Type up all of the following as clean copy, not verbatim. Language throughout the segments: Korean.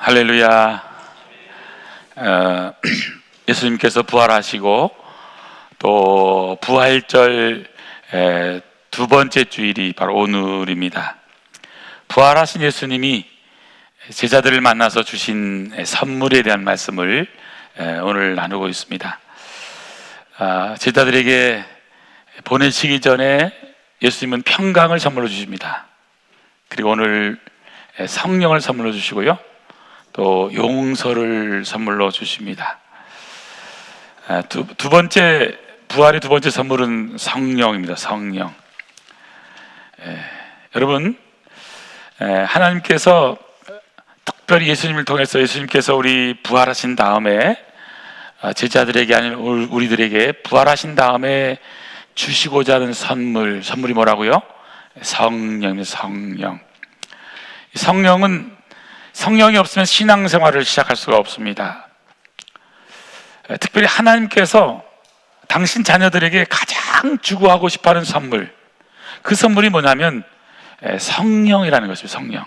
할렐루야. 예수님께서 부활하시고 또 부활절 두 번째 주일이 바로 오늘입니다. 부활하신 예수님이 제자들을 만나서 주신 선물에 대한 말씀을 오늘 나누고 있습니다. 제자들에게 보내시기 전에 예수님은 평강을 선물로 주십니다. 그리고 오늘 성령을 선물로 주시고요, 또 용서를 선물로 주십니다. 두 번째, 부활의 두 번째 선물은 성령입니다. 성령. 여러분, 하나님께서 특별히 예수님을 통해서 예수님께서 우리 부활하신 다음에 제자들에게 아닌 우리들에게 부활하신 다음에 주시고자 하는 선물이 뭐라고요? 성령입니다. 성령이 없으면 신앙생활을 시작할 수가 없습니다. 특별히 하나님께서 당신 자녀들에게 가장 주고 하고 싶어하는 선물, 그 선물이 뭐냐면 성령이라는 것입니다. 성령.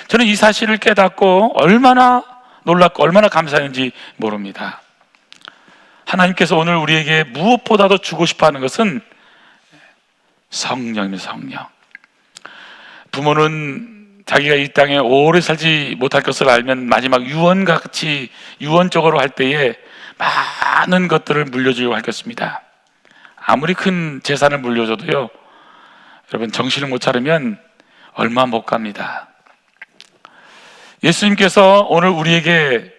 저는 이 사실을 깨닫고 얼마나 놀랍고 얼마나 감사했는지 모릅니다. 하나님께서 오늘 우리에게 무엇보다도 주고 싶어하는 것은 성령입니다. 성령. 부모는 자기가 이 땅에 오래 살지 못할 것을 알면 마지막 유언적으로 할 때에 많은 것들을 물려주려고 할 것입니다. 아무리 큰 재산을 물려줘도요, 여러분 정신을 못 차리면 얼마 못 갑니다. 예수님께서 오늘 우리에게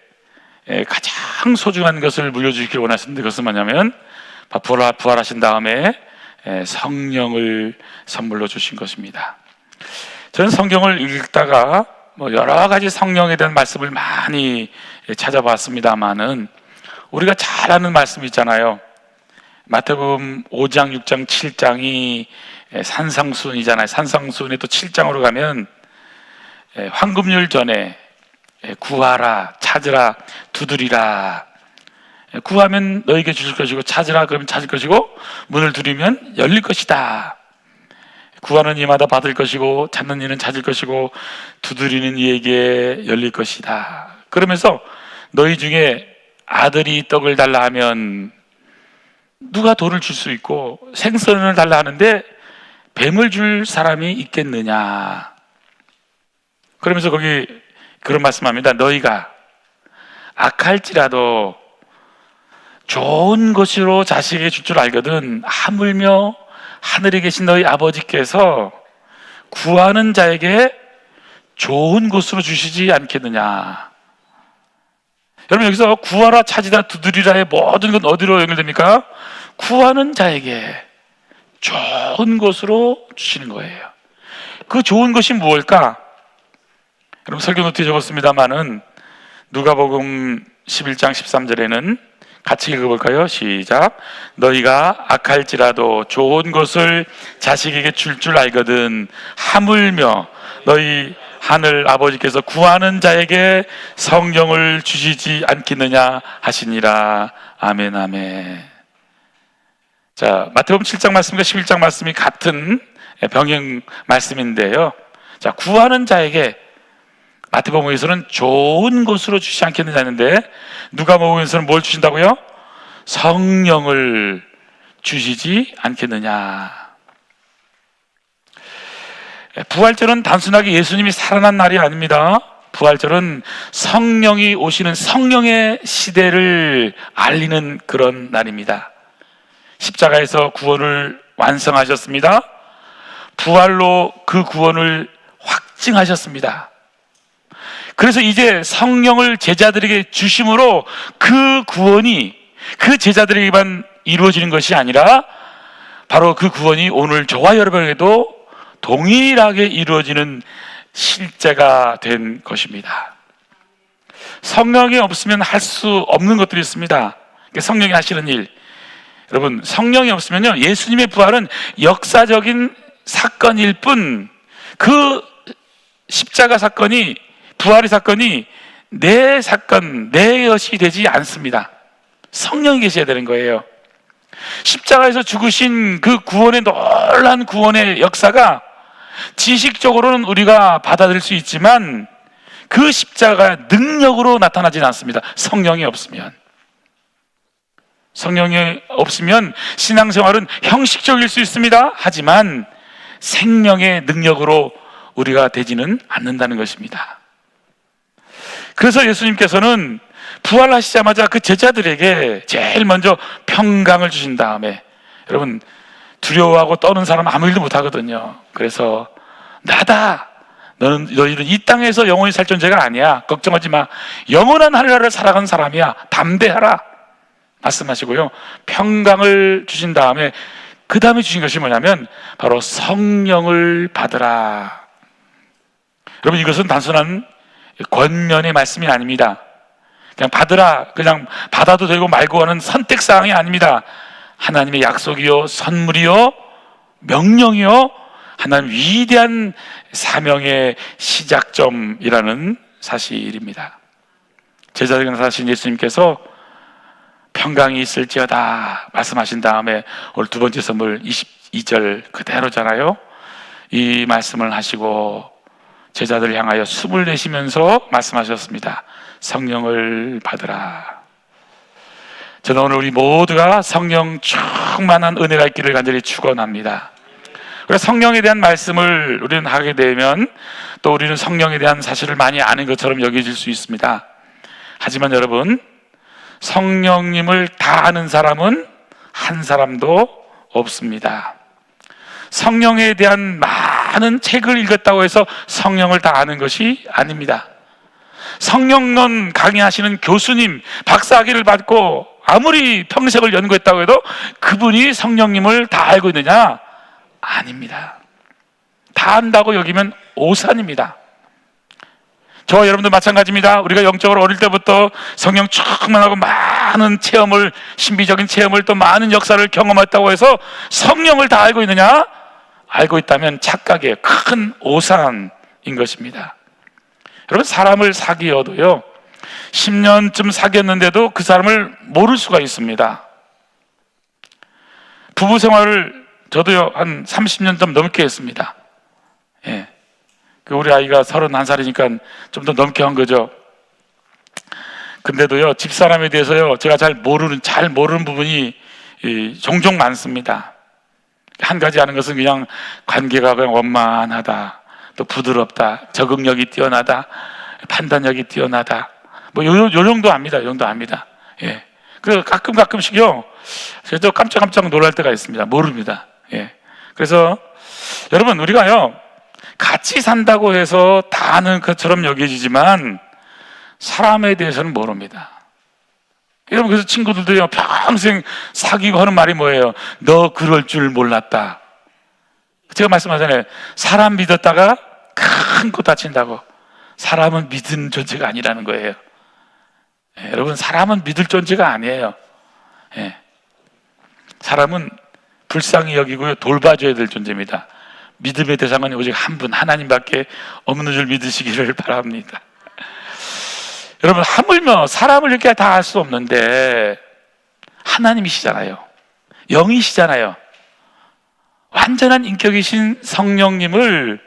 가장 소중한 것을 물려주시길 원하시는데, 그것은 뭐냐면 부활하신 다음에 성령을 선물로 주신 것입니다. 저는 성경을 읽다가 여러 가지 성령에 대한 말씀을 많이 찾아봤습니다만은, 우리가 잘 아는 말씀 있잖아요. 마태복음 5장, 6장, 7장이 산상수훈이잖아요. 산상수훈에 또 7장으로 가면 황금률 전에 구하라, 찾으라, 두드리라. 구하면 너에게 주실 것이고, 찾으라 그러면 찾을 것이고, 문을 두드리면 열릴 것이다. 구하는 이마다 받을 것이고, 찾는 이는 찾을 것이고, 두드리는 이에게 열릴 것이다. 그러면서 너희 중에 아들이 떡을 달라 하면 누가 돌을 줄 수 있고, 생선을 달라 하는데 뱀을 줄 사람이 있겠느냐. 그러면서 거기 그런 말씀합니다. 너희가 악할지라도 좋은 것으로 자식에게 줄 줄 알거든 하물며 하늘에 계신 너희 아버지께서 구하는 자에게 좋은 것으로 주시지 않겠느냐. 여러분, 여기서 구하라, 찾으라, 두드리라의 모든 건 어디로 연결됩니까? 구하는 자에게 좋은 것으로 주시는 거예요. 그 좋은 것이 무엇일까? 여러분, 설교 노트에 적었습니다만은 누가복음 11장 13절에는 같이 읽어볼까요? 시작. 너희가 악할지라도 좋은 것을 자식에게 줄 알거든 하물며 너희 하늘 아버지께서 구하는 자에게 성령을 주시지 않겠느냐 하시니라. 아멘, 아멘. 자, 마태복음 7장 말씀과 11장 말씀이 같은 병행 말씀인데요. 자, 구하는 자에게 마태복음에서는 좋은 것으로 주시지 않겠느냐 하는데, 누가복음에서는 뭘 주신다고요? 성령을 주시지 않겠느냐. 부활절은 단순하게 예수님이 살아난 날이 아닙니다. 부활절은 성령이 오시는 성령의 시대를 알리는 그런 날입니다. 십자가에서 구원을 완성하셨습니다. 부활로 그 구원을 확증하셨습니다. 그래서 이제 성령을 제자들에게 주심으로 그 구원이 그 제자들에게만 이루어지는 것이 아니라 바로 그 구원이 오늘 저와 여러분에게도 동일하게 이루어지는 실제가 된 것입니다. 성령이 없으면 할 수 없는 것들이 있습니다. 성령이 하시는 일, 여러분, 성령이 없으면요, 예수님의 부활은 역사적인 사건일 뿐, 그 십자가 사건이, 부활의 사건이 내 사건, 내 것이 되지 않습니다. 성령이 계셔야 되는 거예요. 십자가에서 죽으신 그 구원의 놀라운 구원의 역사가 지식적으로는 우리가 받아들일 수 있지만, 그 십자가 능력으로 나타나지는 않습니다. 성령이 없으면. 성령이 없으면 신앙생활은 형식적일 수 있습니다. 하지만 생명의 능력으로 우리가 되지는 않는다는 것입니다. 그래서 예수님께서는 부활하시자마자 그 제자들에게 제일 먼저 평강을 주신 다음에, 여러분 두려워하고 떠는 사람은 아무 일도 못하거든요. 그래서 나다, 너희는 이 땅에서 영원히 살 존재가 아니야, 걱정하지 마, 영원한 하늘나라를 살아가는 사람이야, 담대하라 말씀하시고요, 평강을 주신 다음에 그 다음에 주신 것이 뭐냐면 바로 성령을 받으라. 여러분, 이것은 단순한 권면의 말씀이 아닙니다. 그냥 받으라, 그냥 받아도 되고 말고 하는 선택사항이 아닙니다. 하나님의 약속이요, 선물이요, 명령이요, 하나님 위대한 사명의 시작점이라는 사실입니다. 제자들에게 나타나신 예수님께서 평강이 있을지어다 말씀하신 다음에 오늘 두 번째 선물 22절 그대로잖아요. 이 말씀을 하시고 제자들을 향하여 숨을 내쉬면서 말씀하셨습니다. 성령을 받으라. 저는 오늘 우리 모두가 성령 충만한 은혜가 있기를 간절히 축원합니다. 그래서 성령에 대한 말씀을 우리는 하게 되면 또 우리는 성령에 대한 사실을 많이 아는 것처럼 여겨질 수 있습니다. 하지만 여러분, 성령님을 다 아는 사람은 한 사람도 없습니다. 성령에 대한 많은 책을 읽었다고 해서 성령을 다 아는 것이 아닙니다. 성령론 강의하시는 교수님, 박사학위를 받고 아무리 평생을 연구했다고 해도 그분이 성령님을 다 알고 있느냐? 아닙니다. 다 안다고 여기면 오산입니다. 저와 여러분도 마찬가지입니다. 우리가 영적으로 어릴 때부터 성령 충만하고 많은 체험을, 신비적인 체험을, 또 많은 역사를 경험했다고 해서 성령을 다 알고 있느냐? 알고 있다면 착각의 큰 오산인 것입니다. 여러분, 사람을 사귀어도요, 10년쯤 사귀었는데도 그 사람을 모를 수가 있습니다. 부부 생활을 저도요 한 30년 좀 넘게 했습니다. 예. 우리 아이가 31살이니까 좀 더 넘게 한 거죠. 근데도요, 집사람에 대해서요 제가 잘 모르는 부분이 종종 많습니다. 한 가지 아는 것은 그냥 관계가 그냥 원만하다, 또 부드럽다, 적응력이 뛰어나다, 판단력이 뛰어나다, 뭐 요 정도 압니다. 요 정도 압니다. 예. 그래서 가끔씩요 저도 깜짝 놀랄 때가 있습니다. 모릅니다. 예. 그래서 여러분, 우리가요 같이 산다고 해서 다 아는 것처럼 여겨지지만 사람에 대해서는 모릅니다. 여러분, 그래서 친구들도요 평생 사귀고 하는 말이 뭐예요? 너 그럴 줄 몰랐다. 제가 말씀하잖아요. 사람 믿었다가 큰 거 다친다고. 사람은 믿은 존재가 아니라는 거예요. 예, 여러분, 사람은 믿을 존재가 아니에요. 예. 사람은 불쌍히 여기고요 돌봐줘야 될 존재입니다. 믿음의 대상은 오직 한 분, 하나님밖에 없는 줄 믿으시기를 바랍니다. 여러분, 하물며 사람을 이렇게 다 알 수 없는데 하나님이시잖아요. 영이시잖아요. 완전한 인격이신 성령님을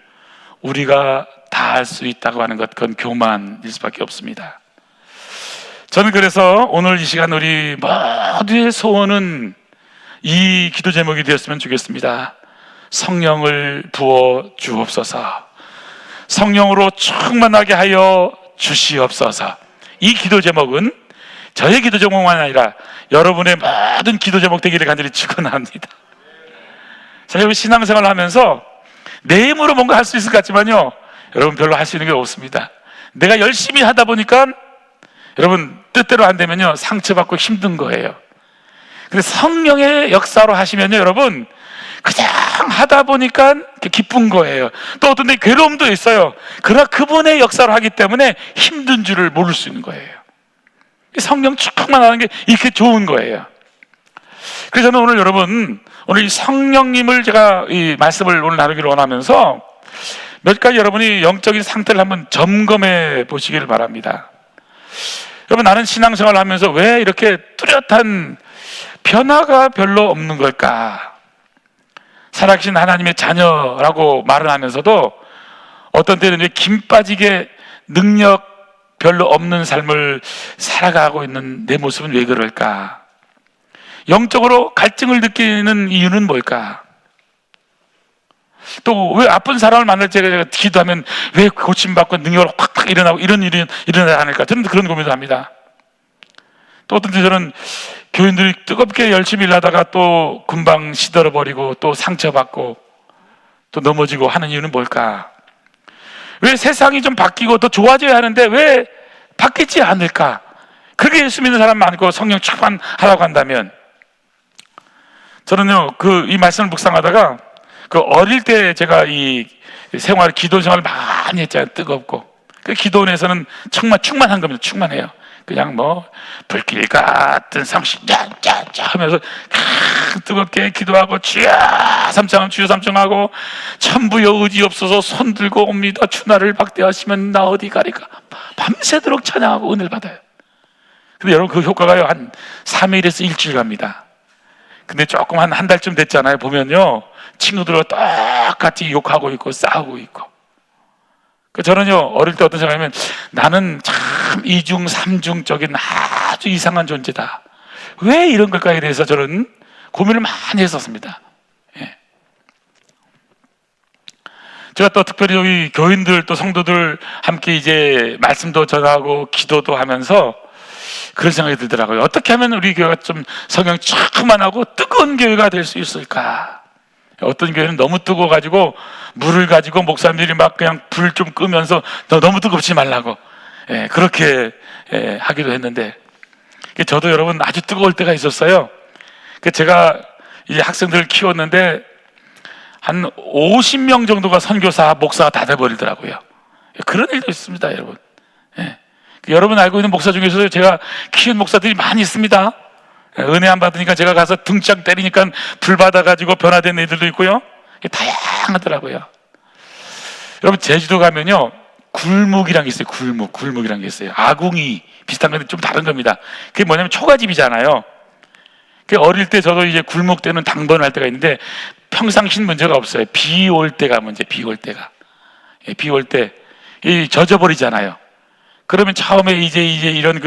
우리가 다 알 수 있다고 하는 것, 그건 교만일 수밖에 없습니다. 저는 그래서 오늘 이 시간 우리 모두의 소원은 이 기도 제목이 되었으면 좋겠습니다. 성령을 부어 주옵소서. 성령으로 충만하게 하여 주시옵소서. 이 기도 제목은 저의 기도 제목만 아니라 여러분의 모든 기도 제목 되기를 간절히 축원합니다. 여러분, 신앙생활을 하면서 내 힘으로 뭔가 할 수 있을 것 같지만요, 여러분 별로 할 수 있는 게 없습니다. 내가 열심히 하다 보니까 여러분 뜻대로 안 되면요 상처받고 힘든 거예요. 근데 성령의 역사로 하시면요 여러분 그냥 하다 보니까 기쁜 거예요. 또 어떤 데 괴로움도 있어요. 그러나 그분의 역사로 하기 때문에 힘든 줄을 모를 수 있는 거예요. 성령 충만하는 게 이렇게 좋은 거예요. 그래서 저는 오늘 여러분, 오늘 이 성령님을 제가 이 말씀을 오늘 나누기를 원하면서 몇 가지 여러분이 영적인 상태를 한번 점검해 보시기를 바랍니다. 여러분, 나는 신앙생활을 하면서 왜 이렇게 뚜렷한 변화가 별로 없는 걸까? 살아계신 하나님의 자녀라고 말을 하면서도 어떤 때는 김 빠지게 능력 별로 없는 삶을 살아가고 있는 내 모습은 왜 그럴까? 영적으로 갈증을 느끼는 이유는 뭘까? 또 왜 아픈 사람을 만날 때 제가 기도하면 왜 고침받고 능력으로 확 일어나고 이런 일이 일어나지 않을까? 저는 그런 고민을 합니다. 또 어떤 때 저는 교인들이 뜨겁게 열심히 일하다가 또 금방 시들어버리고 또 상처받고 또 넘어지고 하는 이유는 뭘까? 왜 세상이 좀 바뀌고 더 좋아져야 하는데 왜 바뀌지 않을까? 그렇게 예수 믿는 사람 많고 성령 충만하라고 한다면, 저는요 이 말씀을 묵상하다가 어릴 때 제가 이 기도 생활을 많이 했잖아요. 뜨겁고 그 기도원에서는 정말 충만한 겁니다. 충만해요. 그냥 뭐 불길 같은 성신 짜짜짜 하면서 뜨겁게 기도하고 주여 삼창하면 주여 삼창하고 천부여 의지 없어서 손 들고 옵니다. 주나를 박대하시면 나 어디 가리까. 밤새도록 찬양하고 은혜를 받아요. 근데 여러분 그 효과가요 한 3일에서 일주일 갑니다. 근데 조금 한 달쯤 됐잖아요. 보면요 친구들과 똑같이 욕하고 있고 싸우고 있고. 저는요 어릴 때 어떤 생각이냐면 나는 참 이중 삼중적인 아주 이상한 존재다. 왜 이런 걸까에 대해서 저는 고민을 많이 했었습니다. 예. 제가 또 특별히 여기 교인들 또 성도들 함께 이제 말씀도 전하고 기도도 하면서 그런 생각이 들더라고요. 어떻게 하면 우리 교회가 좀 성령 충만하고 뜨거운 교회가 될 수 있을까? 어떤 교회는 너무 뜨거워가지고 물을 가지고 목사님들이 막 그냥 불 좀 끄면서 너무 뜨겁지 말라고 그렇게 하기도 했는데, 저도 여러분 아주 뜨거울 때가 있었어요. 제가 이제 학생들을 키웠는데 한 50명 정도가 선교사, 목사가 다 돼버리더라고요. 그런 일도 있습니다, 여러분. 여러분 알고 있는 목사 중에서도 제가 키운 목사들이 많이 있습니다. 은혜 안 받으니까 제가 가서 등짝 때리니까 불 받아가지고 변화된 애들도 있고요. 다양하더라고요. 여러분 제주도 가면요 굴묵이란 게 있어요. 굴묵이란 게 있어요. 아궁이 비슷한 건데 좀 다른 겁니다. 그게 뭐냐면 초가집이잖아요. 어릴 때 저도 이제 굴묵 때는 당번할 때가 있는데 평상시는 문제가 없어요. 비 올 때가 문제. 비 올 때 젖어버리잖아요. 그러면 처음에 이제 이런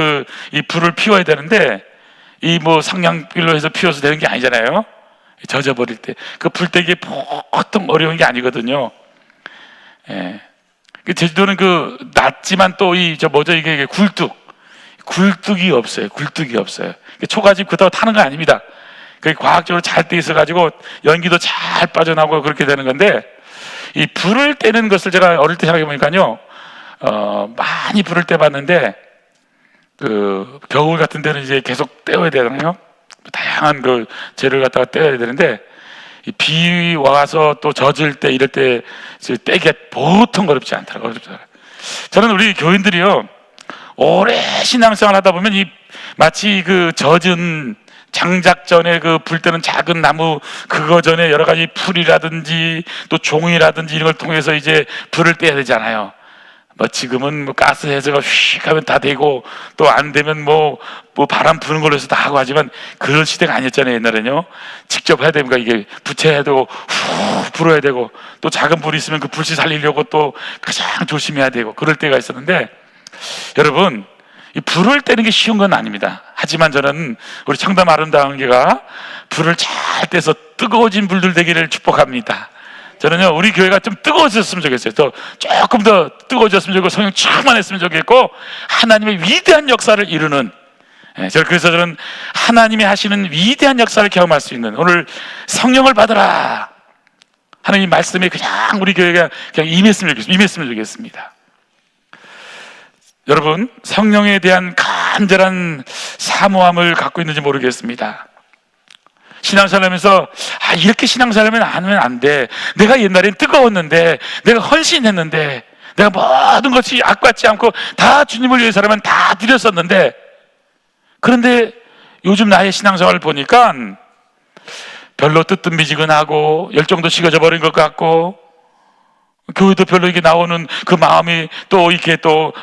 이 불을 피워야 되는데 이 뭐 상냥불로 해서 피워서 되는 게 아니잖아요. 젖어버릴 때 그 불때기 보통 어려운 게 아니거든요. 제주도는 낮지만 또 이게 굴뚝이 없어요. 초가집 그렇다고 타는 거 아닙니다. 그게 과학적으로 잘 돼 있어가지고 연기도 잘 빠져나오고 그렇게 되는 건데, 이 불을 떼는 것을 제가 어릴 때 생각해 보니까요 많이 불을 떼봤는데 겨울 같은 데는 이제 계속 떼어야 되잖아요. 다양한 재를 갖다가 떼어야 되는데 비 와서 또 젖을 때 이럴 때 떼기가 보통 어렵지 않더라고요. 저는 우리 교인들이요 오래 신앙생활 하다 보면 마치 젖은 장작전에 불 때는 작은 나무 그거 전에 여러 가지 풀이라든지 또 종이라든지 이런 걸 통해서 이제 불을 떼야 되잖아요. 지금은 가스 해서가 휙 하면 다 되고 또 안 되면 뭐 바람 부는 걸로 해서 다 하고 하지만 그런 시대가 아니었잖아요. 옛날에는요 직접 해야 됩니까? 이게 부채해야 되고 후 불어야 되고 또 작은 불이 있으면 그 불씨 살리려고 또 가장 조심해야 되고 그럴 때가 있었는데, 여러분 이 불을 떼는 게 쉬운 건 아닙니다. 하지만 저는 우리 청담 아름다운 교회가 불을 잘 떼서 뜨거워진 불들 되기를 축복합니다. 저는요 우리 교회가 좀 뜨거워졌으면 좋겠어요. 조금 더 뜨거워졌으면 좋겠고 성령 충만했으면 좋겠고 하나님의 위대한 역사를 이루는, 그래서 저는 하나님이 하시는 위대한 역사를 경험할 수 있는 오늘 성령을 받으라 하는 이 말씀에 그냥 우리 교회가 그냥 임했으면 좋겠습니다. 여러분 성령에 대한 간절한 사모함을 갖고 있는지 모르겠습니다. 신앙생활하면서 이렇게 신앙생활하면 안 돼. 내가 옛날엔 뜨거웠는데 내가 헌신했는데 내가 모든 것이 악같지 않고 다 주님을 위해 살아면 다 드렸었는데, 그런데 요즘 나의 신앙생활을 보니까 별로 뜨뜻미지근하고 열정도 식어져 버린 것 같고 교회도 별로 이게 나오는 그 마음이 또 이렇게 또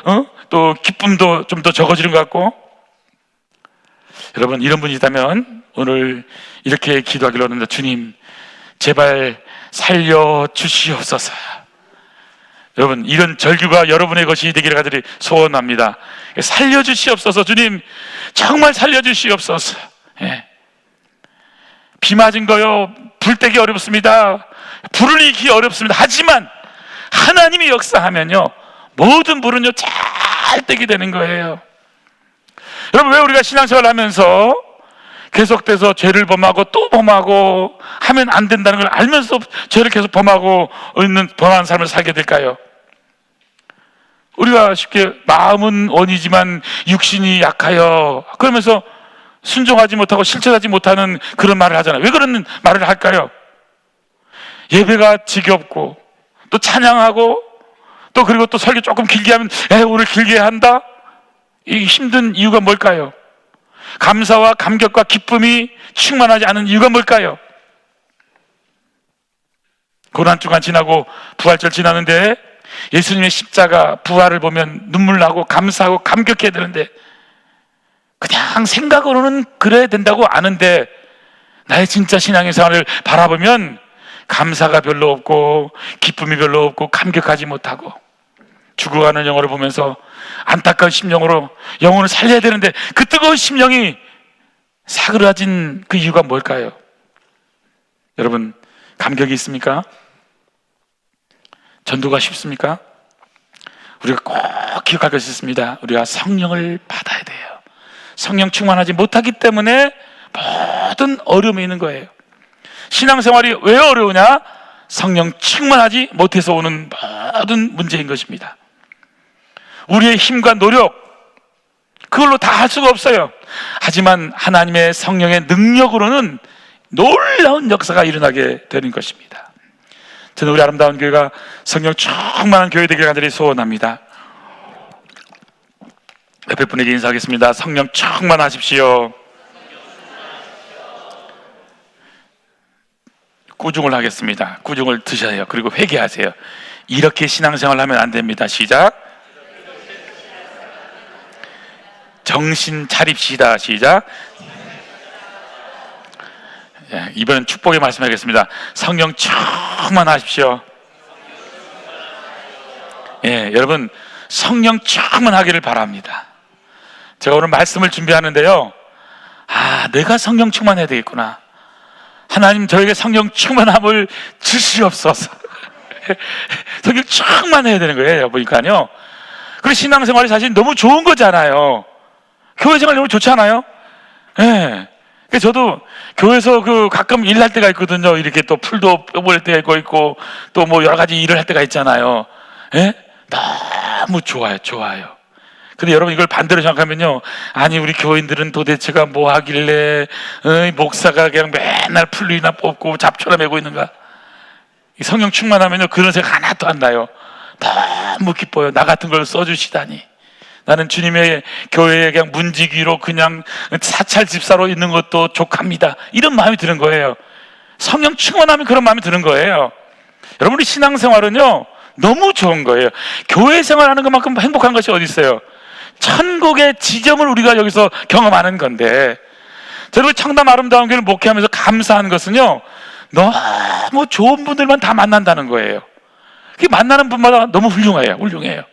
기쁨도 좀 더 적어지는 것 같고. 여러분 이런 분이 있다면 오늘 이렇게 기도하기로 합니다. 주님 제발 살려주시옵소서. 여러분, 이런 절규가 여러분의 것이 되기를 간절히 소원합니다. 살려주시옵소서. 주님, 정말 살려주시옵소서. 예. 비 맞은 거요, 불 떼기 어렵습니다. 불을 이기기 어렵습니다. 하지만 하나님이 역사하면요, 모든 불은요 잘 떼게 되는 거예요. 여러분, 왜 우리가 신앙생활을 하면서 계속돼서 죄를 범하고 또 범하고 하면 안 된다는 걸 알면서 죄를 계속 범하고 있는 범한 삶을 살게 될까요? 우리가 쉽게 마음은 원이지만 육신이 약하여 그러면서 순종하지 못하고 실천하지 못하는 그런 말을 하잖아요. 왜 그런 말을 할까요? 예배가 지겹고 또 찬양하고 또 그리고 또 설교 조금 길게 하면 오늘 길게 한다? 이 힘든 이유가 뭘까요? 감사와 감격과 기쁨이 충만하지 않은 이유가 뭘까요? 고난주간 지나고 부활절 지나는데 예수님의 십자가 부활을 보면 눈물 나고 감사하고 감격해야 되는데 그냥 생각으로는 그래야 된다고 아는데 나의 진짜 신앙의 생활을 바라보면 감사가 별로 없고 기쁨이 별로 없고 감격하지 못하고 죽어가는 영혼을 보면서 안타까운 심령으로 영혼을 살려야 되는데 그 뜨거운 심령이 사그라진 그 이유가 뭘까요? 여러분, 감격이 있습니까? 전도가 쉽습니까? 우리가 꼭 기억할 것이 있습니다. 우리가 성령을 받아야 돼요. 성령 충만하지 못하기 때문에 모든 어려움이 있는 거예요. 신앙생활이 왜 어려우냐? 성령 충만하지 못해서 오는 모든 문제인 것입니다. 우리의 힘과 노력, 그걸로 다 할 수가 없어요. 하지만 하나님의 성령의 능력으로는 놀라운 역사가 일어나게 되는 것입니다. 저는 우리 아름다운 교회가 성령 충만한 교회 되기를 간절히 소원합니다. 옆에 분에게 인사하겠습니다. 성령 충만하십시오. 꾸중을 하겠습니다. 꾸중을 드셔야 해요. 그리고 회개하세요. 이렇게 신앙생활 하면 안 됩니다. 시작. 정신 차립시다. 시작. 이번엔 축복의 말씀하겠습니다. 성령 충만하십시오. 여러분, 성령 충만하기를 바랍니다. 제가 오늘 말씀을 준비하는데요, 내가 성령 충만해야 되겠구나. 하나님, 저에게 성령 충만함을 주시옵소서. 성령 충만해야 되는 거예요. 보니까요. 그리고 신앙생활이 사실 너무 좋은 거잖아요. 교회 생활 너무 좋잖아요. 저도 교회에서 가끔 일할 때가 있거든요. 이렇게 또 풀도 뼈볼 때가 있고 또 뭐 여러 가지 일을 할 때가 있잖아요. 너무 좋아요. 근데 여러분, 이걸 반대로 생각하면요, 아니 우리 교인들은 도대체가 뭐 하길래 목사가 그냥 맨날 풀이나 뽑고 잡초나 메고 있는가? 성령 충만하면요 그런 생각 하나도 안 나요. 너무 기뻐요. 나 같은 걸 써주시다니. 나는 주님의 교회에 그냥 문지기로 그냥 사찰 집사로 있는 것도 족합니다. 이런 마음이 드는 거예요. 성령 충만하면 그런 마음이 드는 거예요. 여러분, 우리 신앙생활은요 너무 좋은 거예요. 교회 생활하는 것만큼 행복한 것이 어디 있어요? 천국의 지점을 우리가 여기서 경험하는 건데, 저는 청담 아름다운 교회를 목회하면서 감사한 것은요, 너무 좋은 분들만 다 만난다는 거예요. 만나는 분마다 너무 훌륭해요.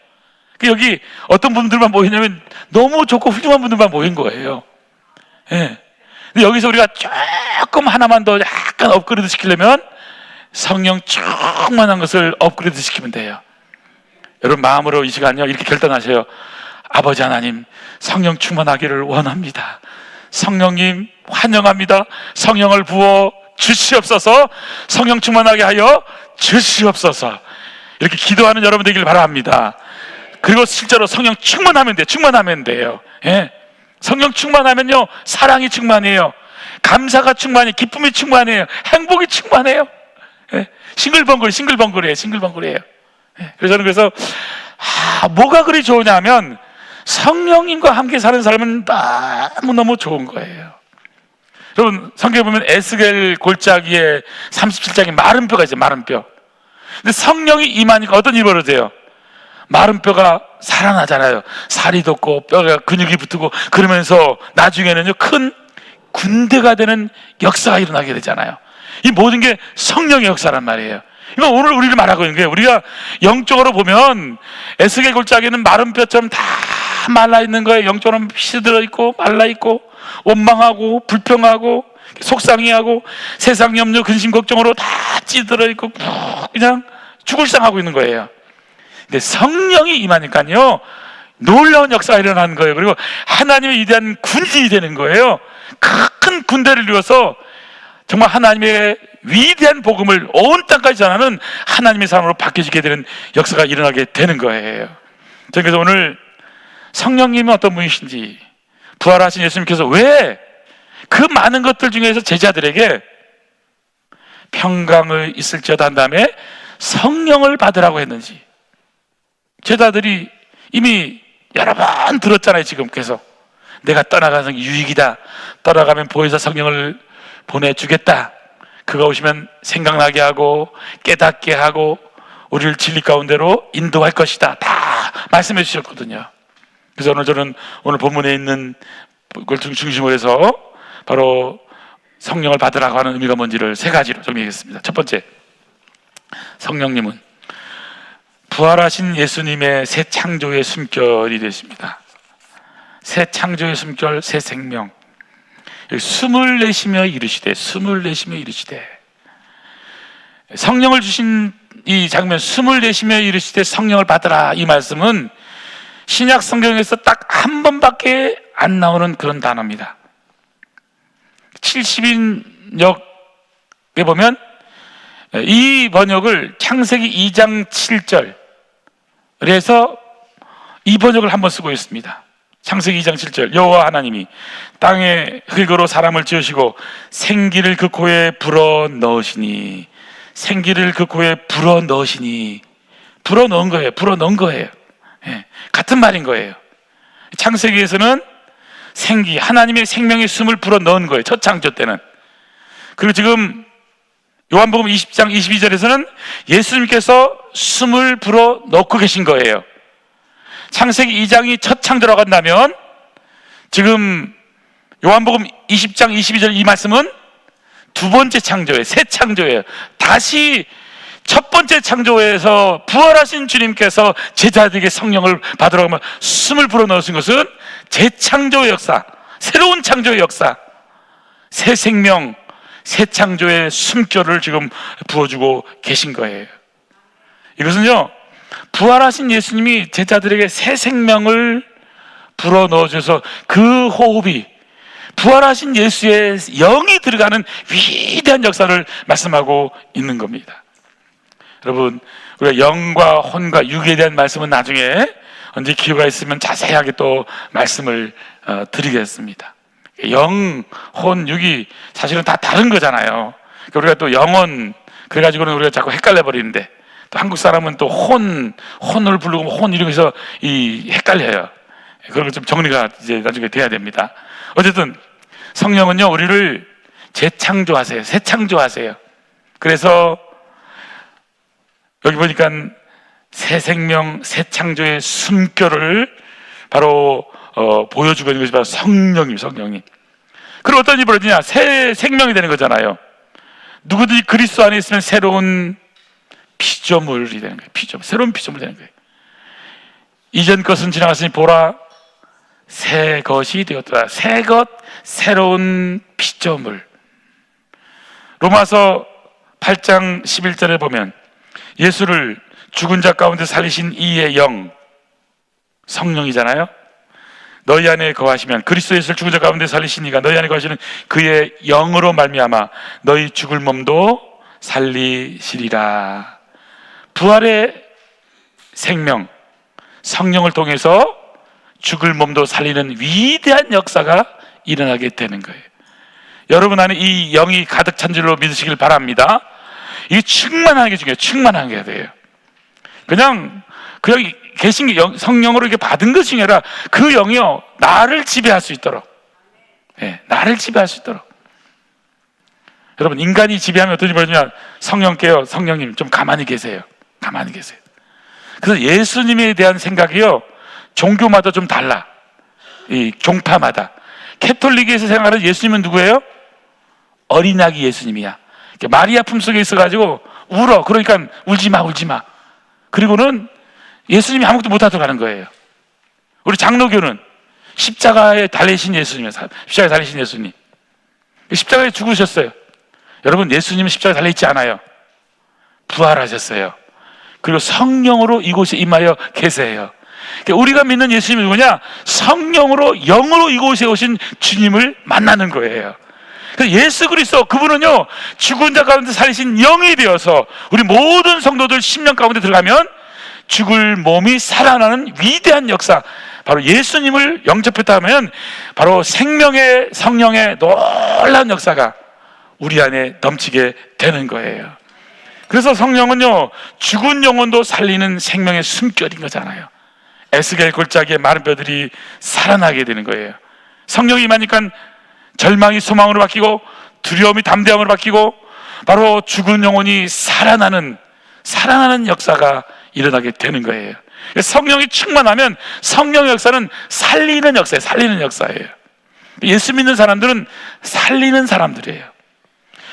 여기 어떤 분들만 모이냐면 너무 좋고 훌륭한 분들만 모인 거예요. 근데 여기서 우리가 조금 하나만 더 약간 업그레이드 시키려면 성령 충만한 것을 업그레이드 시키면 돼요. 여러분, 마음으로 이 시간요 이렇게 결단하세요. 아버지 하나님, 성령 충만하기를 원합니다. 성령님 환영합니다. 성령을 부어 주시옵소서. 성령 충만하게 하여 주시옵소서. 이렇게 기도하는 여러분 되길 바랍니다. 그리고 실제로 성령 충만하면 돼요. 성령 충만하면요 사랑이 충만해요. 감사가 충만해요. 기쁨이 충만해요. 행복이 충만해요. 싱글벙글해요. 그래서 저는 뭐가 그리 좋으냐면 성령님과 함께 사는 삶은 너무너무 좋은 거예요. 여러분, 성경에 보면 에스겔 골짜기에 37장에 마른 뼈가 있어요. 마른 뼈. 근데 성령이 임하니까 어떤 일이 벌어져요? 마른 뼈가 살아나잖아요. 살이 돋고 뼈가 근육이 붙고 그러면서 나중에는요 큰 군대가 되는 역사가 일어나게 되잖아요. 이 모든 게 성령의 역사란 말이에요. 이건 오늘 우리를 말하고 있는 거예요. 우리가 영적으로 보면 에스겔 골짜기는 마른 뼈처럼 다 말라 있는 거예요. 영적으로 시들어 있고 말라 있고 원망하고 불평하고 속상해하고 세상 염려 근심 걱정으로 다 찌들어 있고 그냥 죽을 상하고 있는 거예요. 근데 성령이 임하니까요 놀라운 역사가 일어나는 거예요. 그리고 하나님의 위대한 군인이 되는 거예요. 큰 군대를 이루어서 정말 하나님의 위대한 복음을 온 땅까지 전하는 하나님의 사람으로 바뀌어지게 되는 역사가 일어나게 되는 거예요. 그래서 오늘 성령님은 어떤 분이신지, 부활하신 예수님께서 왜 그 많은 것들 중에서 제자들에게 평강을 있을지어다 한 다음에 성령을 받으라고 했는지, 제자들이 이미 여러 번 들었잖아요. 지금 계속 내가 떠나가는 게 유익이다, 떠나가면 보혜사 성령을 보내주겠다, 그가 오시면 생각나게 하고 깨닫게 하고 우리를 진리 가운데로 인도할 것이다, 다 말씀해 주셨거든요. 그래서 오늘 저는 오늘 본문에 있는 걸 중심으로 해서 바로 성령을 받으라고 하는 의미가 뭔지를 세 가지로 정리하겠습니다. 첫 번째, 성령님은 부활하신 예수님의 새 창조의 숨결이 되십니다. 새 창조의 숨결, 새 생명. 숨을 내쉬며 이르시되, 숨을 내쉬며 이르시되, 성령을 주신 이 장면, 숨을 내쉬며 이르시되 성령을 받으라, 이 말씀은 신약 성경에서 딱 한 번밖에 안 나오는 그런 단어입니다. 70인역에 보면 이 번역을 창세기 2장 7절 그래서 이 번역을 한번 쓰고 있습니다. 창세기 2장 7절, 여호와 하나님이 땅에 흙으로 사람을 지으시고 생기를 그 코에 불어 넣으시니, 생기를 그 코에 불어 넣으시니, 불어 넣은 거예요. 불어 넣은 거예요. 예, 같은 말인 거예요. 창세기에서는 생기, 하나님의 생명의 숨을 불어 넣은 거예요. 첫 창조 때는. 그리고 지금 요한복음 20장 22절에서는 예수님께서 숨을 불어 넣고 계신 거예요. 창세기 2장이 첫 창조라고 한다면 지금 요한복음 20장 22절 이 말씀은 두 번째 창조예요. 새 창조예요. 다시 첫 번째 창조에서 부활하신 주님께서 제자들에게 성령을 받으라고 하면 숨을 불어넣으신 것은 재창조의 역사, 새로운 창조의 역사, 새 생명, 새 창조의 숨결을 지금 부어주고 계신 거예요. 이것은요, 부활하신 예수님이 제자들에게 새 생명을 불어넣어줘서 그 호흡이 부활하신 예수의 영이 들어가는 위대한 역사를 말씀하고 있는 겁니다. 여러분, 우리가 영과 혼과 육에 대한 말씀은 나중에 언제 기회가 있으면 자세하게 또 말씀을 드리겠습니다. 영, 혼, 육이 사실은 다 다른 거잖아요. 우리가 또 영혼, 그래가지고는 우리가 자꾸 헷갈려 버리는데, 또 한국 사람은 또 혼을 부르고 혼 이런 거에서 헷갈려요. 그런 거 좀 정리가 이제 나중에 돼야 됩니다. 어쨌든 성령은요, 우리를 재창조하세요. 새 창조하세요. 그래서 여기 보니까 새 생명, 새 창조의 숨결을 바로 보여주고 있는 것이 바로 성령이. 그럼 어떤 일이 벌어지냐? 새 생명이 되는 거잖아요. 누구든지 그리스도 안에 있으면 새로운 피조물이 되는 거예요. 새로운 피조물이 되는 거예요. 이전 것은 지나갔으니 보라, 새 것이 되었더라. 새 것, 새로운 피조물. 로마서 8장 11절에 보면 예수를 죽은 자 가운데 살리신 이의 영, 성령이잖아요. 너희 안에 거하시면, 그리스도 예수를 죽은 자 가운데 살리신 이가 너희 안에 거하시는 그의 영으로 말미암아 너희 죽을 몸도 살리시리라. 부활의 생명, 성령을 통해서 죽을 몸도 살리는 위대한 역사가 일어나게 되는 거예요. 여러분 안에 이 영이 가득 찬 줄로 믿으시길 바랍니다. 이게 충만하게 중요해요. 충만한 게 돼요. 그냥 계신 게 성령으로 이렇게 받은 것이 아니라 그 영이요, 나를 지배할 수 있도록, 나를 지배할 수 있도록. 여러분, 인간이 지배하면 어떤 일이 벌어지냐? 성령께요, 성령님 좀 가만히 계세요. 가만히 계세요. 그래서 예수님에 대한 생각이요, 종교마다 좀 달라. 이 종파마다. 캐톨릭에서 생각하는 예수님은 누구예요? 어린아기 예수님이야. 마리아 품속에 있어가지고 울어. 그러니까 울지 마, 울지 마. 그리고는 예수님이 아무것도 못하도록 하는 거예요. 우리 장로교는 십자가에 달리신 예수님, 십자가에 달리신 예수님, 십자가에 죽으셨어요. 여러분, 예수님은 십자가에 달려있지 않아요. 부활하셨어요. 그리고 성령으로 이곳에 임하여 계세요. 그러니까 우리가 믿는 예수님이 누구냐? 성령으로, 영으로 이곳에 오신 주님을 만나는 거예요. 예수 그리스도, 그분은요, 죽은 자 가운데 살리신 영이 되어서 우리 모든 성도들 심령 가운데 들어가면 죽을 몸이 살아나는 위대한 역사, 바로 예수님을 영접했다 하면 바로 생명의 성령의 놀라운 역사가 우리 안에 넘치게 되는 거예요. 그래서 성령은요, 죽은 영혼도 살리는 생명의 숨결인 거잖아요. 에스겔 골짜기에 마른 뼈들이 살아나게 되는 거예요. 성령이 임하니까 절망이 소망으로 바뀌고 두려움이 담대함으로 바뀌고 바로 죽은 영혼이 살아나는 역사가 일어나게 되는 거예요. 성령이 충만하면 성령의 역사는 살리는 역사예요. 살리는 역사예요. 예수 믿는 사람들은 살리는 사람들이에요.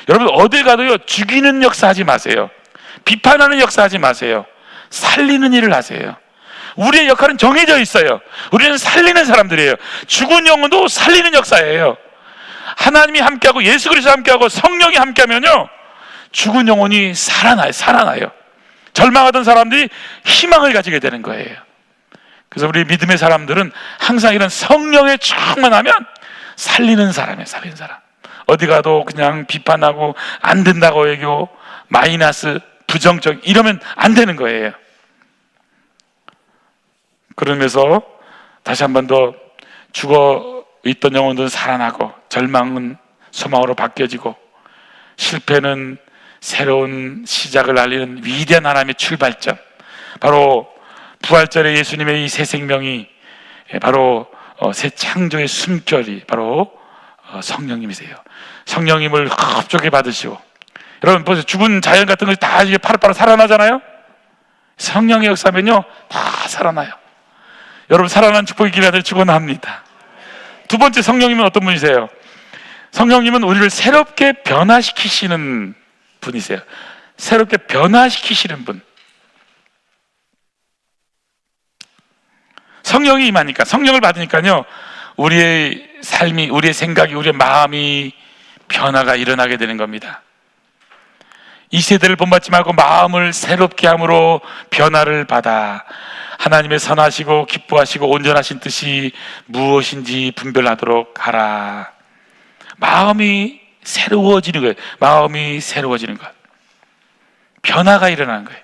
여러분, 어딜 가도요, 죽이는 역사 하지 마세요. 비판하는 역사 하지 마세요. 살리는 일을 하세요. 우리의 역할은 정해져 있어요. 우리는 살리는 사람들이에요. 죽은 영혼도 살리는 역사예요. 하나님이 함께하고 예수 그리스도 함께하고 성령이 함께하면요, 죽은 영혼이 살아나요. 절망하던 사람들이 희망을 가지게 되는 거예요. 그래서 우리 믿음의 사람들은 항상 이런 성령에 충만하면 살리는 사람이에요. 살리는 사람. 어디 가도 그냥 비판하고 안 된다고 얘기하고 마이너스, 부정적, 이러면 안 되는 거예요. 그러면서 다시 한 번 더 죽어 있던 영혼들은 살아나고 절망은 소망으로 바뀌어지고 실패는 새로운 시작을 알리는 위대한 하나님의 출발점, 바로 부활절에 예수님의 이 새 생명이 바로 새 창조의 숨결이 바로 성령님이세요. 성령님을 흡족히 받으시고, 여러분 보세요. 죽은 자연 같은 것이 다 이제 파릇파릇 살아나잖아요. 성령의 역사면요, 다 살아나요. 여러분, 살아난 축복의 기회들 축원합니다. 두 번째, 성령님은 어떤 분이세요? 성령님은 우리를 새롭게 변화시키시는 분이세요. 새롭게 변화시키시는 분. 성령이 임하니까, 성령을 받으니까요, 우리의 삶이, 우리의 생각이, 우리의 마음이 변화가 일어나게 되는 겁니다. 이 세대를 본받지 말고 마음을 새롭게 함으로 변화를 받아 하나님의 선하시고 기뻐하시고 온전하신 뜻이 무엇인지 분별하도록 하라. 마음이 새로워지는 거예요. 마음이 새로워지는 것. 변화가 일어나는 거예요.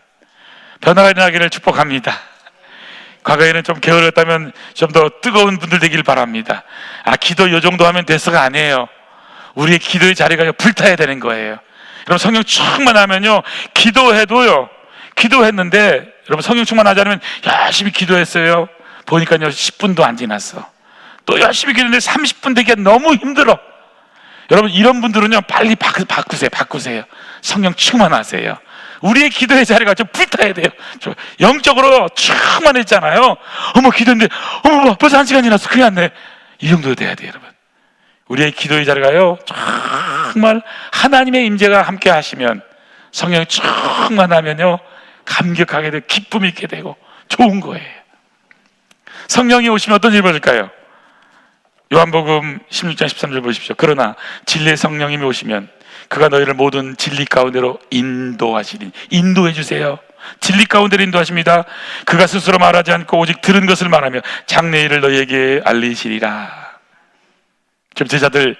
변화가 일어나기를 축복합니다. 과거에는 좀 게을렀다면 좀 더 뜨거운 분들 되길 바랍니다. 기도 요 정도 하면 됐어가 아니에요. 우리의 기도의 자리가 불타야 되는 거예요. 여러분, 성령 충만하면요, 기도해도요, 기도했는데 여러분, 성령 충만하지 않으면 열심히 기도했어요. 보니까요, 10분도 안 지났어. 또 열심히 기도했는데 30분 되기가 너무 힘들어. 여러분, 이런 분들은요, 빨리 바꾸세요. 성령 충만하세요. 우리의 기도의 자리가 좀 불타야 돼요. 영적으로 충만했잖아요. 기도했는데 벌써 1시간 지났어. 큰일 났네. 이 정도 돼야 돼요, 여러분. 우리의 기도의 자리가요, 정말 하나님의 임재가 함께 하시면, 성령이 충만하면요, 감격하게 되고 기쁨이 있게 되고 좋은 거예요. 성령이 오시면 어떤 일이 벌어질까요? 요한복음 16장 13절 보십시오. 그러나 진리의 성령님이 오시면 그가 너희를 모든 진리 가운데로 인도하시니. 인도해 주세요. 진리 가운데로 인도하십니다. 그가 스스로 말하지 않고 오직 들은 것을 말하며 장래일을 너희에게 알리시리라. 지금 제자들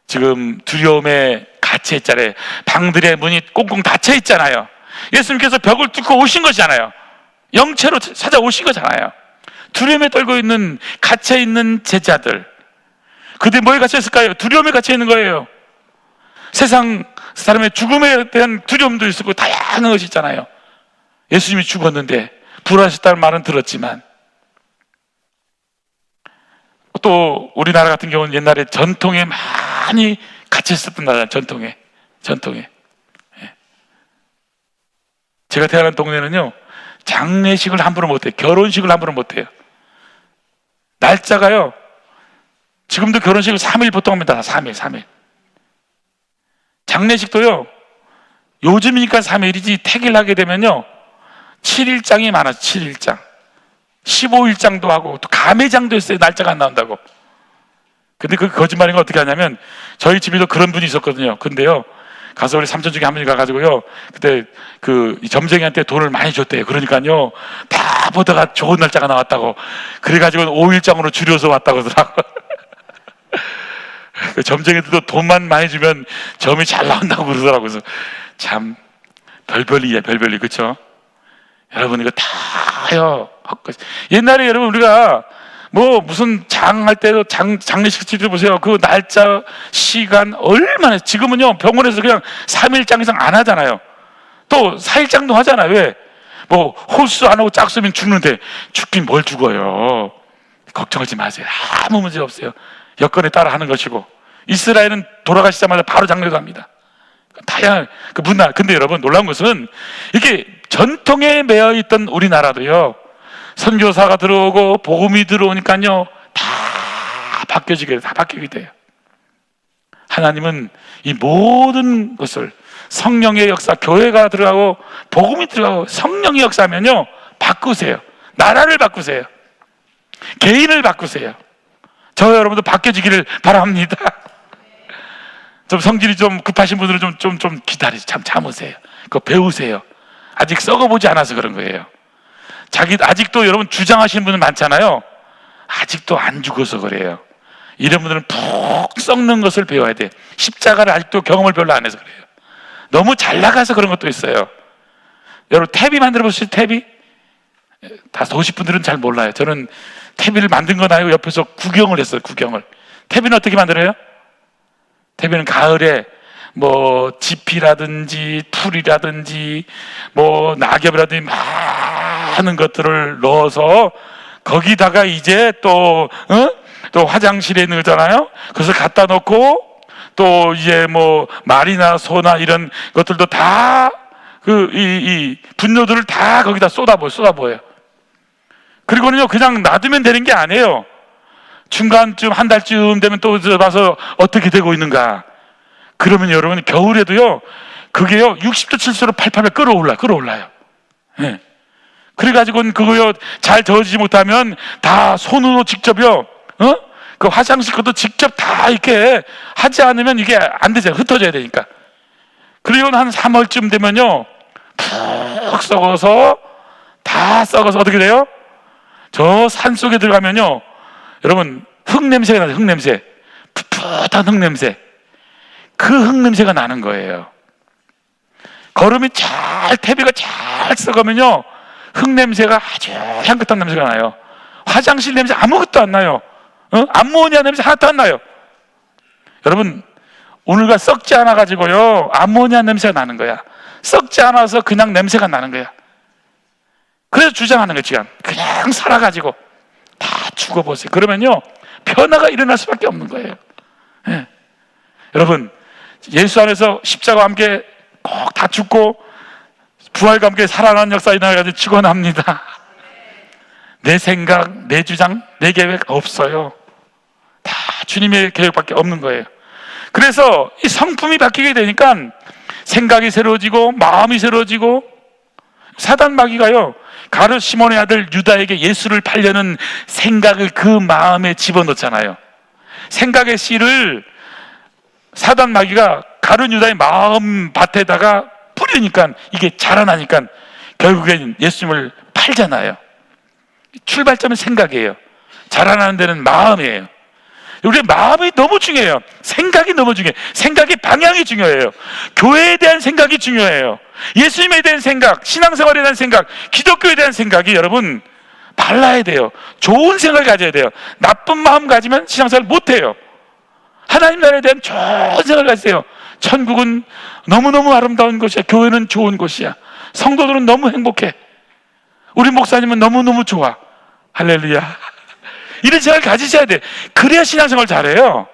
지금 두려움에 갇혀 있잖아요. 방들의 문이 꽁꽁 닫혀 있잖아요. 예수님께서 벽을 뚫고 오신 거잖아요. 영체로 찾아오신 거잖아요. 두려움에 떨고 있는, 갇혀 있는 제자들, 그들이 뭐에 갇혀 있을까요? 두려움에 갇혀 있는 거예요. 세상 사람의 죽음에 대한 두려움도 있었고 다양한 것이 있잖아요. 예수님이 죽었는데 부활하셨다는 말은 들었지만, 또 우리나라 같은 경우는 옛날에 전통에 많이 갇혀 있었던 나라잖아요. 전통에. 제가 태어난 동네는요, 장례식을 함부로 못해요. 결혼식을 함부로 못해요. 날짜가요, 지금도 결혼식을 3일 보통 합니다. 3일. 장례식도요, 요즘이니까 3일이지 택일하게 되면요 7일장이 많아서 7일장 15일장도 하고 또 가매장도 있어요. 날짜가 안 나온다고. 근데 그 거짓말인 거 어떻게 하냐면 저희 집에도 그런 분이 있었거든요. 근데요 가서 우리 삼촌 중에 한 분이 가가지고요 그때 그 점쟁이한테 돈을 많이 줬대요. 그러니까요 다 보다가 좋은 날짜가 나왔다고 그래가지고 5일장으로 줄여서 왔다고 하더라고. 그 점쟁이들도 돈만 많이 주면 점이 잘 나온다고 그러더라고요. 그래서 참 별별이야 별별이. 그렇죠? 여러분 이거 다요 옛날에 여러분 우리가 뭐 무슨 장할 때도 장례식 치료 보세요. 그 날짜 시간 얼마나. 지금은요 병원에서 그냥 3일장 이상 안 하잖아요. 또 4일장도 하잖아요. 왜? 뭐 홀수 안 하고 짝수면 죽는데 죽긴 뭘 죽어요. 걱정하지 마세요. 아무 문제 없어요. 여건에 따라 하는 것이고 이스라엘은 돌아가시자마자 바로 장례합니다. 다양한 그 문화. 근데 여러분 놀라운 것은 이게 전통에 매여 있던 우리나라도요 선교사가 들어오고 복음이 들어오니까요 다 바뀌어지게 돼요. 하나님은 이 모든 것을 성령의 역사, 교회가 들어가고 복음이 들어가고 성령의 역사하면요 바꾸세요. 나라를 바꾸세요. 개인을 바꾸세요. 저 여러분도 바뀌어지기를 바랍니다. 좀 성질이 좀 급하신 분들은 좀 기다리세요. 참으세요. 그거 배우세요. 아직 썩어보지 않아서 그런 거예요. 아직도 여러분 주장하시는 분들 많잖아요. 아직도 안 죽어서 그래요. 이런 분들은 푹 썩는 것을 배워야 돼. 십자가를 아직도 경험을 별로 안 해서 그래요. 너무 잘 나가서 그런 것도 있어요. 여러분 태비 만들어 보시죠. 태비. 다 도시 분들은 잘 몰라요. 저는 태비를 만든 건 아니고 옆에서 구경을 했어요. 구경을. 태비는 어떻게 만들어요? 태비는 가을에 뭐 지피라든지 풀이라든지 뭐 낙엽이라든지 많은 것들을 넣어서 거기다가 이제 또 화장실에 넣잖아요. 그래서 갖다 놓고 또 이제 뭐 말이나 소나 이런 것들도 다 이 분뇨들을 다 거기다 쏟아부어요. 그리고는요 그냥 놔두면 되는 게 아니에요. 중간쯤 한 달쯤 되면 또 봐서 어떻게 되고 있는가. 그러면 여러분 겨울에도요 그게요 60도 70도로 팔팔 끌어올라요. 네. 그래가지고는 그거요 잘 저어지지 못하면 다 손으로 직접요 그 화장실 것도 직접 다 이렇게 하지 않으면 이게 안 되잖아요. 흩어져야 되니까. 그리고 한 3월쯤 되면요 푹 썩어서 다 썩어서 어떻게 돼요? 저 산속에 들어가면요 여러분 흙냄새가 나요. 흙냄새. 풋풋한 흙냄새. 그 흙냄새가 나는 거예요. 거름이 태비가 잘 썩으면요 흙냄새가 아주 향긋한 냄새가 나요. 화장실 냄새 아무것도 안 나요. 암모니아 냄새 하나도 안 나요. 여러분 오늘가 썩지 않아 가지고요 암모니아 냄새가 나는 거야. 썩지 않아서 그냥 냄새가 나는 거야. 그래서 주장하는 거지. 그냥 살아가지고 다 죽어보세요. 그러면요 변화가 일어날 수밖에 없는 거예요. 네. 여러분 예수 안에서 십자가와 함께 꼭 다 죽고 부활과 함께 살아나는 역사 일어나가지고 축원합니다. 내 생각, 내 주장, 내 계획 없어요. 다 주님의 계획밖에 없는 거예요. 그래서 이 성품이 바뀌게 되니까 생각이 새로워지고 마음이 새로워지고 사단 마귀가요 가룟 시몬의 아들 유다에게 예수를 팔려는 생각을 그 마음에 집어넣잖아요. 생각의 씨를 사단 마귀가 가룟 유다의 마음 밭에다가 뿌리니까 이게 자라나니까 결국엔 예수님을 팔잖아요. 출발점은 생각이에요. 자라나는 데는 마음이에요. 우리의 마음이 너무 중요해요. 생각이 너무 중요해요. 생각의 방향이 중요해요. 교회에 대한 생각이 중요해요. 예수님에 대한 생각, 신앙생활에 대한 생각, 기독교에 대한 생각이 여러분 달라야 돼요. 좋은 생각을 가져야 돼요. 나쁜 마음 가지면 신앙생활 못해요. 하나님 나라에 대한 좋은 생각을 가지세요. 천국은 너무너무 아름다운 곳이야. 교회는 좋은 곳이야. 성도들은 너무 행복해. 우리 목사님은 너무너무 좋아. 할렐루야. 이런 생각을 가지셔야 돼. 그래야 신앙생활 잘해요.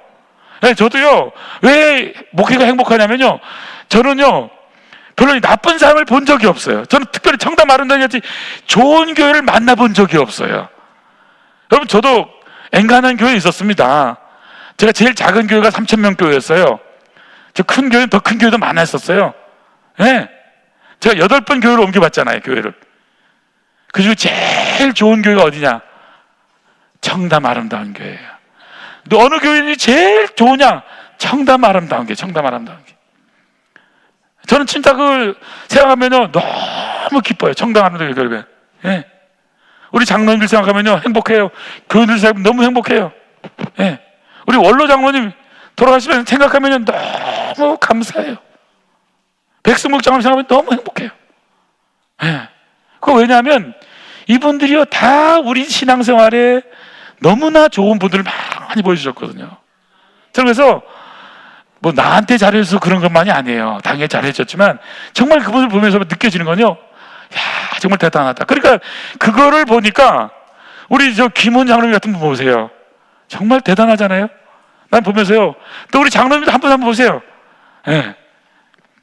네, 저도요 왜 목회가 행복하냐면요 저는요 별로 나쁜 사람을 본 적이 없어요. 저는 특별히 청담 아름다운같이 좋은 교회를 만나본 적이 없어요. 여러분 저도 엔간한 교회에 있었습니다. 제가 제일 작은 교회가 3,000명 교회였어요. 저 큰 교회는 더 큰 교회도 많았었어요. 예. 제가 8번 교회를 옮겨봤잖아요, 교회를. 그 중에 제일 좋은 교회가 어디냐? 청담 아름다운 교회예요. 너 어느 교회는 제일 좋으냐? 청담 아름다운 교회, 청담 아름다운 교회. 저는 진짜 그걸 생각하면요, 너무 기뻐요. 청담 아름다운 교회. 예. 우리 장로님들 생각하면요, 행복해요. 교인들 생각하면 너무 행복해요. 예. 우리 원로 장로님 돌아가시면 생각하면 너무 감사해요. 백승목 장로님 생각하면 너무 행복해요. 예. 그거 왜냐하면 이분들이요, 다 우리 신앙생활에 너무나 좋은 분들을 많이 보여주셨거든요. 그래서 뭐 나한테 잘해서 그런 것만이 아니에요. 당연히 잘해줬지만 정말 그분을 보면서 느껴지는 건요, 야, 정말 대단하다. 그러니까 그거를 보니까 우리 저 김원 장로님 같은 분 보세요. 정말 대단하잖아요. 난 보면서요, 또 우리 장로님도 한 분 보세요. 예.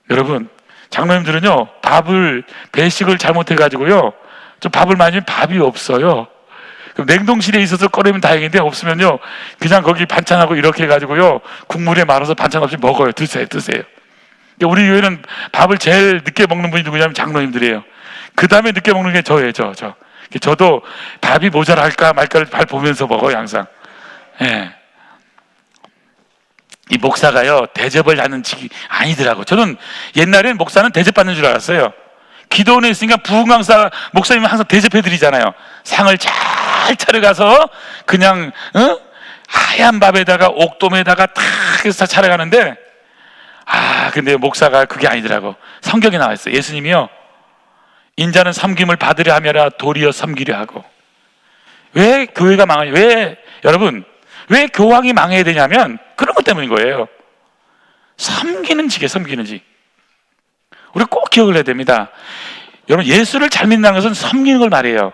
여러분, 장로님들은요, 밥을 배식을 잘못해가지고요, 좀 밥을 많이 주면 밥이 없어요. 그럼 냉동실에 있어서 꺼내면 다행인데, 없으면요 그냥 거기 반찬하고 이렇게 해가지고요 국물에 말아서 반찬 없이 먹어요. 드세요. 우리 교회는 밥을 제일 늦게 먹는 분이 누구냐면 장로님들이에요. 그 다음에 늦게 먹는 게 저예요. 저도 밥이 모자랄까 말까를 발 보면서 먹어요, 항상. 예. 이 목사가요, 대접을 하는 직이 아니더라고. 저는 옛날엔 목사는 대접받는 줄 알았어요. 기도원에 있으니까 부흥강사 목사님은 항상 대접해드리잖아요. 상을 잘 차려가서 그냥 하얀 밥에다가 옥돔에다가 탁 해서 차려가는데, 근데 목사가 그게 아니더라고. 성경에 나와 있어요. 예수님이요, 인자는 섬김을 받으려 하며라 도리어 섬기려 하고. 왜 교회가 망하냐? 여러분, 왜 교황이 망해야 되냐면 그런 것 때문인 거예요. 섬기는 직이에요, 섬기는 직. 우리 꼭 기억을 해야 됩니다. 여러분, 예수를 잘 믿는 것은 섬기는 걸 말해요.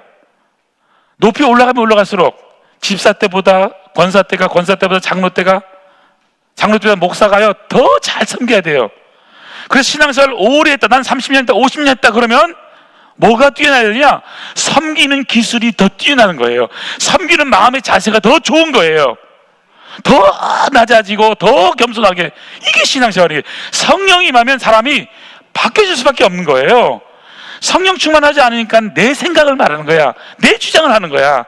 높이 올라가면 올라갈수록 집사 때보다 권사 때보다 장로 때보다 목사가요 더 잘 섬겨야 돼요. 그래서 신앙생활 오래 했다, 난 30년 했다, 50년 했다 그러면 뭐가 뛰어나야 되냐? 섬기는 기술이 더 뛰어나는 거예요. 섬기는 마음의 자세가 더 좋은 거예요. 더 낮아지고 더 겸손하게. 이게 신앙생활이에요. 성령이 임하면 사람이 바뀌어질 수밖에 없는 거예요. 성령 충만하지 않으니까 내 생각을 말하는 거야. 내 주장을 하는 거야.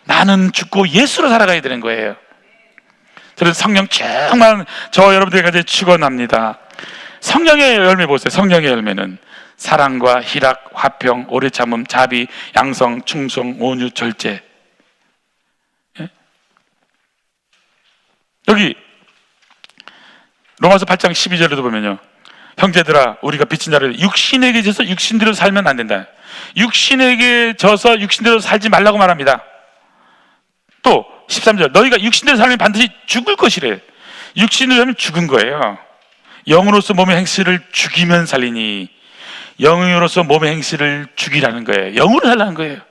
나는 죽고 예수로 살아가야 되는 거예요. 그래서 성령 충만, 저 여러분들에게 축원합니다. 성령의 열매 보세요. 성령의 열매는 사랑과 희락, 화평, 오래 참음, 자비, 양성, 충성, 온유, 절제. 예? 여기 로마서 8장 12절에도 보면요, 형제들아 우리가 빚진 자를 육신에게 져서 육신대로 살면 안 된다. 육신에게 져서 육신대로 살지 말라고 말합니다. 또 13절, 너희가 육신대로 살면 반드시 죽을 것이래. 육신으로 하면 죽은 거예요. 영으로서 몸의 행실을 죽이면 살리니, 영으로서 몸의 행실을 죽이라는 거예요. 영으로 살라는 거예요.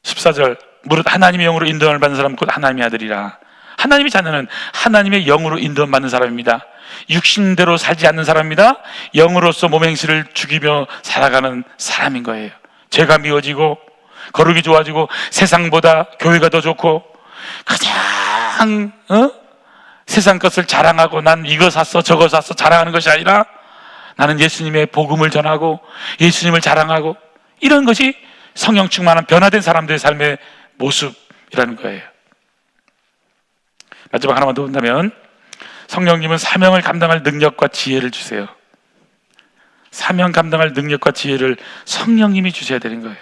14절, 무릇 하나님의 영으로 인도함을 받는 사람은 곧 하나님의 아들이라. 하나님의 자녀는 하나님의 영으로 인도함 받는 사람입니다. 육신대로 살지 않는 사람입니다. 영으로서 몸의 행실을 죽이며 살아가는 사람인 거예요. 죄가 미워지고 거룩이 좋아지고 세상보다 교회가 더 좋고, 가장 세상 것을 자랑하고 난 이거 샀어 저거 샀어 자랑하는 것이 아니라 나는 예수님의 복음을 전하고 예수님을 자랑하고, 이런 것이 성령 충만한 변화된 사람들의 삶의 모습이라는 거예요. 마지막 하나만 더 본다면, 성령님은 사명을 감당할 능력과 지혜를 주세요. 사명 감당할 능력과 지혜를 성령님이 주셔야 되는 거예요.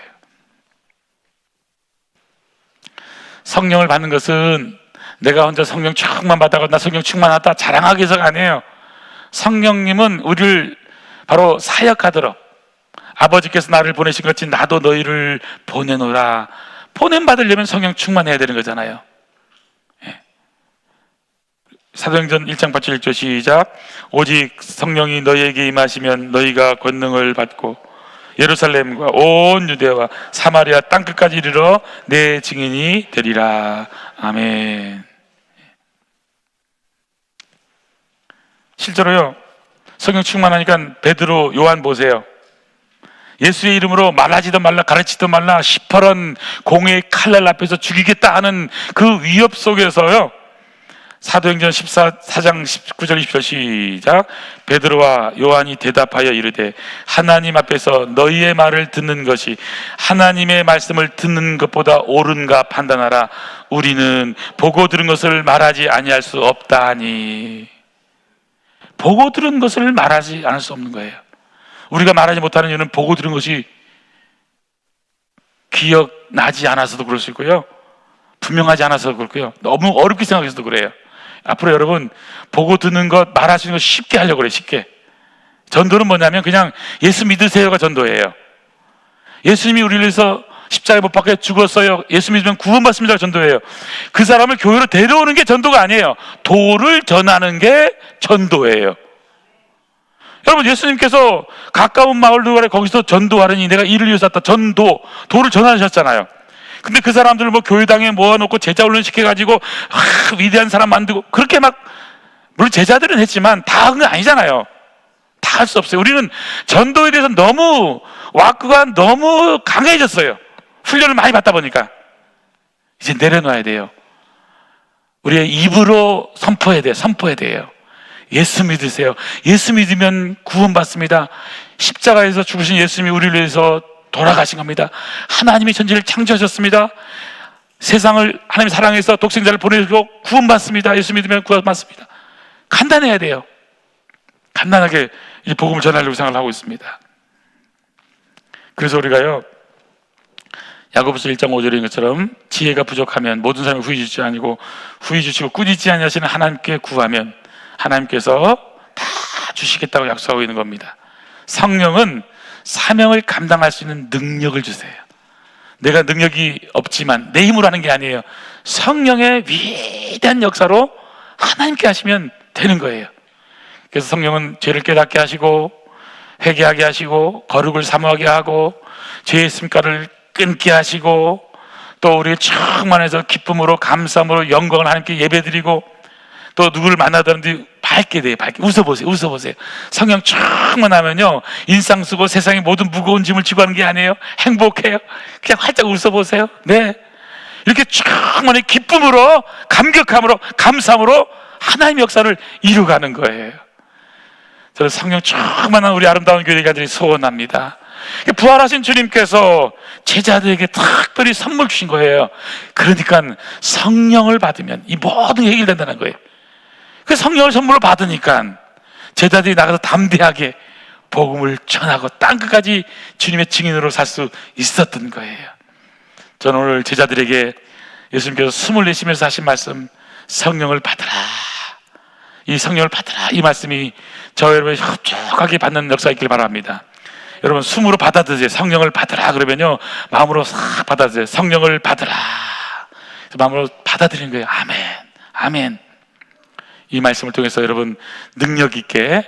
성령을 받는 것은 내가 혼자 성령 충만 받아가 나 성령 충만하다 자랑하기 위해서가 아니에요. 성령님은 우리를 바로 사역하도록, 아버지께서 나를 보내신 것 같이 나도 너희를 보내노라. 보냄 받으려면 성령 충만해야 되는 거잖아요. 예. 사도행전 1장 8절 1절 시작. 오직 성령이 너희에게 임하시면 너희가 권능을 받고 예루살렘과 온 유대와 사마리아 땅끝까지 이르러 내 증인이 되리라. 아멘. 실제로요, 성령 충만하니까 베드로, 요한 보세요. 예수의 이름으로 말하지도 말라 가르치지도 말라 시퍼런 공의 칼날 앞에서 죽이겠다 하는 그 위협 속에서요, 사도행전 14장 19절 20절 시작. 베드로와 요한이 대답하여 이르되 하나님 앞에서 너희의 말을 듣는 것이 하나님의 말씀을 듣는 것보다 옳은가 판단하라. 우리는 보고 들은 것을 말하지 아니할 수 없다 하니. 보고 들은 것을 말하지 않을 수 없는 거예요. 우리가 말하지 못하는 이유는 보고 들은 것이 기억나지 않아서도 그럴 수 있고요, 분명하지 않아서 그렇고요, 너무 어렵게 생각해서도 그래요. 앞으로 여러분 보고 듣는 것, 말할 수 있는 것 쉽게 하려고 그래요. 쉽게. 전도는 뭐냐면 그냥 예수 믿으세요가 전도예요. 예수님이 우리를 위해서 십자가에 못 박혀 죽었어요, 예수 믿으면 구원받습니다, 전도예요. 그 사람을 교회로 데려오는 게 전도가 아니에요. 도를 전하는 게 전도예요. 여러분, 예수님께서 가까운 마을로 가래 거기서 전도하려니 내가 이를 위해서 왔다. 전도, 도를 전하셨잖아요. 근데 그 사람들을 뭐 교회당에 모아놓고 제자 훈련 시켜가지고 위대한 사람 만들고 그렇게 막, 물론 제자들은 했지만 다 한 건 아니잖아요. 다 할 수 없어요. 우리는 전도에 대해서 너무 와꾸가 너무 강해졌어요. 훈련을 많이 받다 보니까. 이제 내려놔야 돼요. 우리의 입으로 선포해야 돼요. 선포해야 돼요. 예수 믿으세요. 예수 믿으면 구원받습니다. 십자가에서 죽으신 예수님이 우리를 위해서 돌아가신 겁니다. 하나님이 천지를 창조하셨습니다. 세상을 하나님 사랑해서 독생자를 보내시고 구원받습니다. 예수 믿으면 구원받습니다. 간단해야 돼요. 간단하게 이 복음을 전하려고 생각을 하고 있습니다. 그래서 우리가요, 야고보서 1장 5절인 것처럼 지혜가 부족하면 모든 사람이 후히 주지 아니고 후히 주시고 꾸짖지 아니하시는 하나님께 구하면 하나님께서 다 주시겠다고 약속하고 있는 겁니다. 성령은 사명을 감당할 수 있는 능력을 주세요. 내가 능력이 없지만 내 힘으로 하는 게 아니에요. 성령의 위대한 역사로 하나님께 하시면 되는 거예요. 그래서 성령은 죄를 깨닫게 하시고 회개하게 하시고 거룩을 사모하게 하고 죄의 습관을 끊게 하시고 또 우리의 충만해서 기쁨으로 감사함으로 영광을 하나님께 예배드리고 또 누구를 만나더라도 밝게 돼요. 밝게 웃어보세요. 웃어보세요. 성령 충만하면요, 인상 쓰고 세상의 모든 무거운 짐을 지고 하는 게 아니에요. 행복해요. 그냥 활짝 웃어보세요. 네, 이렇게 충만히 기쁨으로 감격함으로 감사함으로 하나님의 역사를 이루어가는 거예요. 저는 성령 충만한 우리 아름다운 교회가들이 소원합니다. 부활하신 주님께서 제자들에게 특별히 선물 주신 거예요. 그러니까 성령을 받으면 이 모든 게 해결된다는 거예요. 그 성령을 선물로 받으니까 제자들이 나가서 담대하게 복음을 전하고 땅끝까지 주님의 증인으로 살 수 있었던 거예요. 저는 오늘 제자들에게 예수님께서 숨을 내쉬면서 하신 말씀, 성령을 받으라, 이 성령을 받으라, 이 말씀이 저 여러분이 흡족하게 받는 역사가 있길 바랍니다. 여러분, 숨으로 받아들이세요. 성령을 받으라 그러면요, 마음으로 싹 받아들여요. 성령을 받으라, 마음으로 받아들이는 거예요. 아멘, 아멘. 이 말씀을 통해서 여러분 능력 있게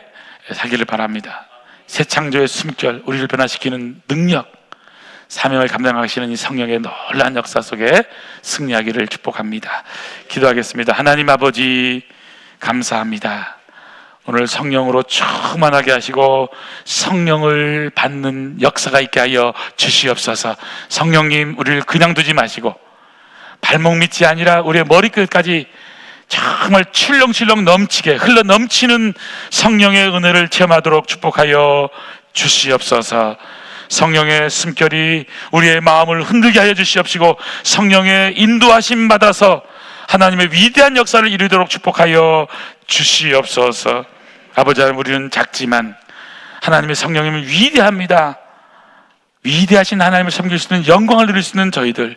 살기를 바랍니다. 새 창조의 숨결, 우리를 변화시키는 능력, 사명을 감당하시는 이 성령의 놀라운 역사 속에 승리하기를 축복합니다. 기도하겠습니다. 하나님 아버지, 감사합니다. 오늘 성령으로 충만하게 하시고 성령을 받는 역사가 있게 하여 주시옵소서. 성령님, 우리를 그냥 두지 마시고 발목 밑이 아니라 우리의 머리끝까지 정말 출렁출렁 넘치게 흘러 넘치는 성령의 은혜를 체험하도록 축복하여 주시옵소서. 성령의 숨결이 우리의 마음을 흔들게 하여 주시옵시고 성령의 인도하심 받아서 하나님의 위대한 역사를 이루도록 축복하여 주시옵소서. 아버지 하나님, 우리는 작지만 하나님의 성령님은 위대합니다. 위대하신 하나님을 섬길 수 있는 영광을 누릴 수 있는 저희들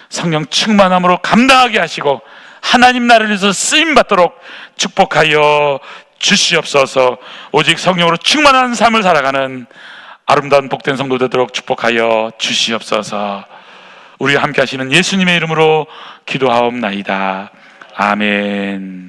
성령 충만함으로 감당하게 하시고 하나님 나라를 위해서 쓰임받도록 축복하여 주시옵소서. 오직 성령으로 충만한 삶을 살아가는 아름다운 복된 성도 되도록 축복하여 주시옵소서. 우리와 함께 하시는 예수님의 이름으로 기도하옵나이다. 아멘.